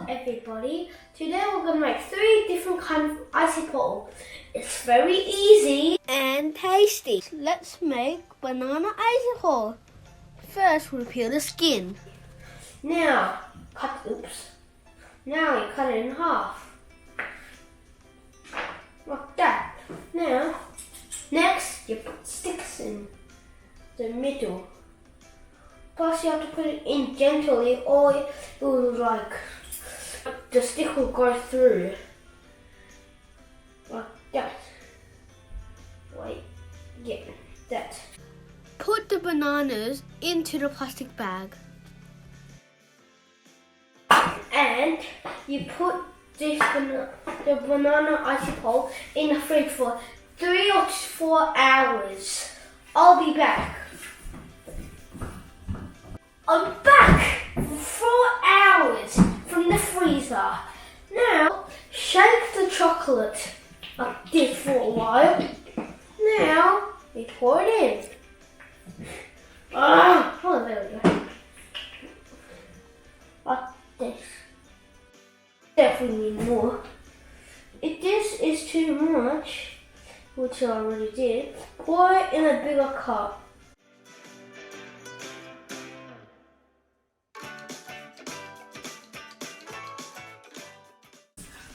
everybody, today we're going to make 3 different kinds of icypole. It's very easy and tasty. Let's make banana icypole. First we'll peel the skin. Now Now you cut it in half. Like that. Now, next you put sticks in the middle. Plus you have to put it in gently or it will the stick will go through. Like that. Wait, yeah, that. Put the bananas into the plastic bag. And you put the banana icypole in the fridge for 3 or 4 hours. I'll be back. I'm back for 4 hours from the freezer. Now, shake the chocolate like this for a while. Now, we pour it in. Oh, there we go. Like this. Definitely need more. If this is too much, which I already did, pour it in a bigger cup.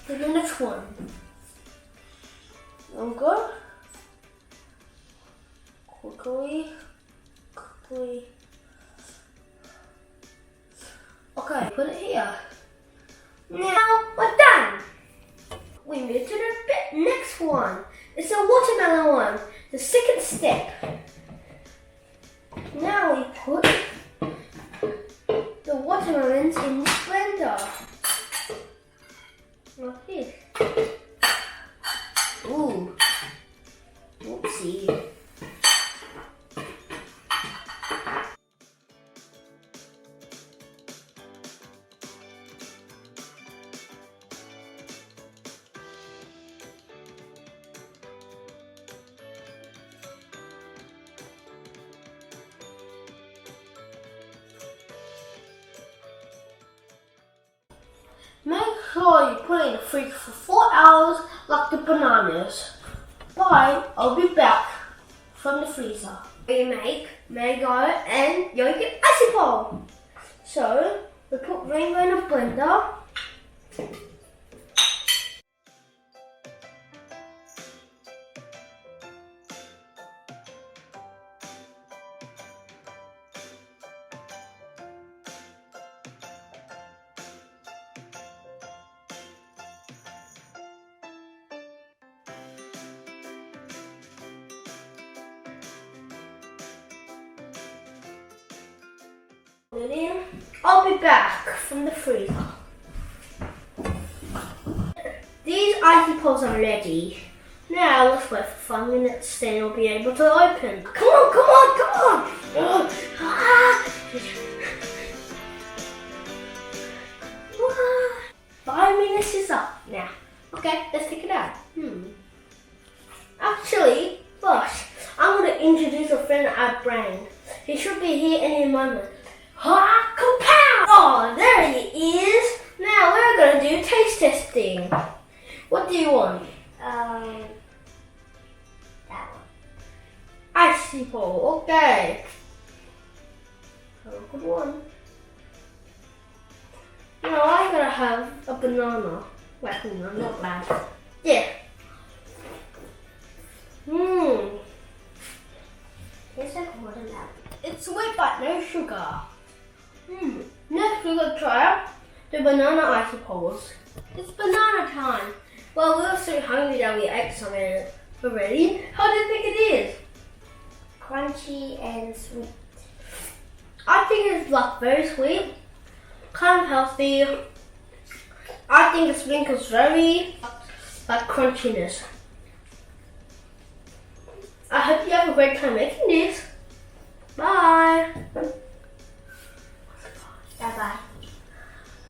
Then the next one. Longer. Quickly. Okay, put it here. Now we're done. We move to the next one. It's a watermelon one. The second step. Now we put the watermelons in the blender. Like this. Ooh. Oopsie. Make sure you put it in the fridge for 4 hours like the bananas. Bye, I'll be back from the freezer. We make mango and yogurt icypole. So, we put mango in a blender. I'll be back from the freezer. These icypoles are ready. Now let's wait for 5 minutes, then we'll be able to open. Come on! Ah. 5 minutes is up now. Okay, let's take it out. Actually, first, I'm going to introduce a friend at Brain. He should be here any moment. Compound! Oh, there he is. Now we're going to do taste testing. What do you want? That one. Icypole, okay. Have a good one. Now I'm going to have a banana. Wait, no, not that. Yeah. Tastes like watermelon. It's sweet but no sugar. Next we're going to try the banana icypoles. It's banana time. Well, we were so hungry that we ate some already. How do you think it is? Crunchy and sweet. I think it's like very sweet, kind of healthy. I think the sprinkles very like crunchiness. I hope you have a great time making this. Bye.